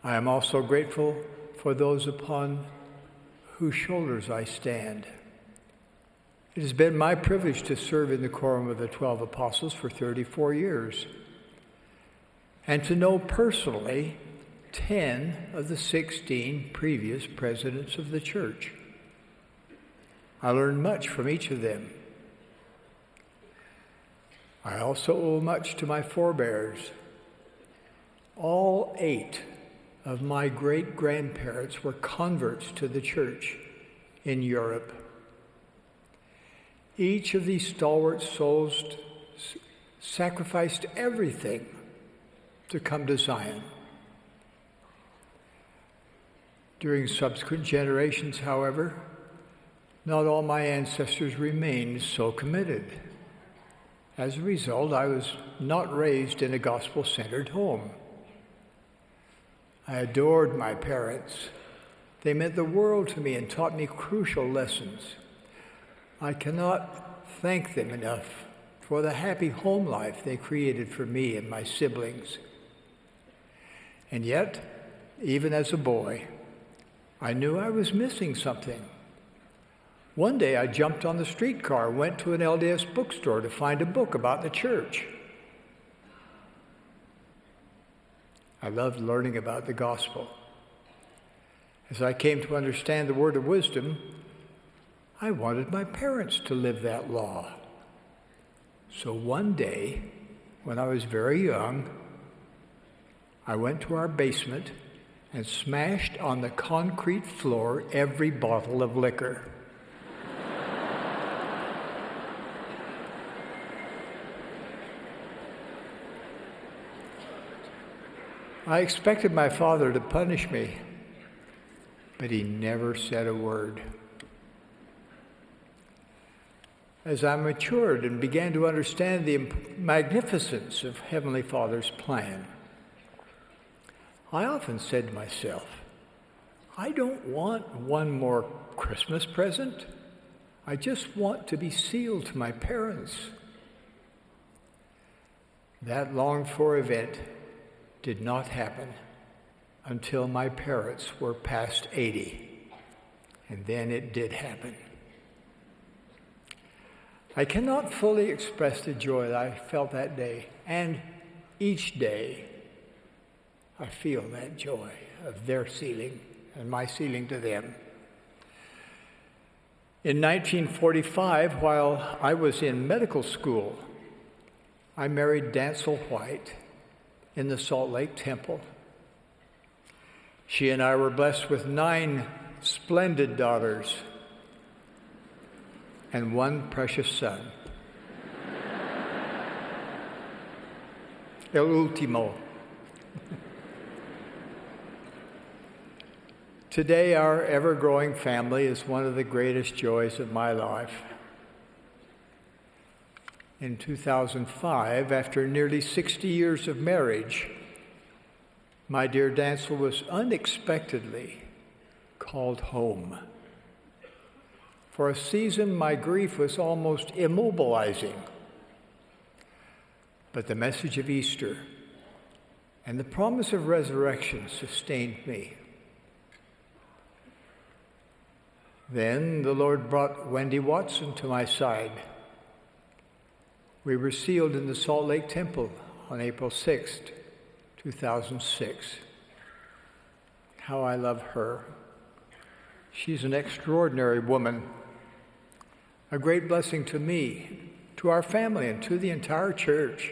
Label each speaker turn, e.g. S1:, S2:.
S1: I am also grateful for those upon whose shoulders I stand. It has been my privilege to serve in the quorum of the 12 apostles for 34 years and to know personally 10 of the 16 previous presidents of the church. I learned much from each of them. I also owe much to my forebears. All 8 of my great-grandparents were converts to the church in Europe. Each of these stalwart souls sacrificed everything to come to Zion. During subsequent generations, however, not all my ancestors remained so committed. As a result, I was not raised in a gospel-centered home. I adored my parents. They meant the world to me and taught me crucial lessons. I cannot thank them enough for the happy home life they created for me and my siblings. And yet, even as a boy, I knew I was missing something. One day I jumped on the streetcar, went to an LDS bookstore to find a book about the church. I loved learning about the gospel. As I came to understand the word of wisdom, I wanted my parents to live that law. So one day, when I was very young, I went to our basement and smashed on the concrete floor every bottle of liquor. I expected my father to punish me, but he never said a word. As I matured and began to understand the magnificence of Heavenly Father's plan, I often said to myself, I don't want one more Christmas present. I just want to be sealed to my parents. That longed-for event did not happen until my parents were past 80, and then it did happen. I cannot fully express the joy that I felt that day, and each day I feel that joy of their sealing and my sealing to them. In 1945, while I was in medical school, I married Dancel White in the Salt Lake Temple. She and I were blessed with 9 splendid daughters and 1 precious son. El último. Today, our ever-growing family is one of the greatest joys of my life. In 2005, after nearly 60 years of marriage, my dear Dancel was unexpectedly called home. For a season, my grief was almost immobilizing. But the message of Easter and the promise of resurrection sustained me. Then the Lord brought Wendy Watson to my side. We were sealed in the Salt Lake Temple on April 6th, 2006. How I love her. She's an extraordinary woman, a great blessing to me, to our family, and to the entire church.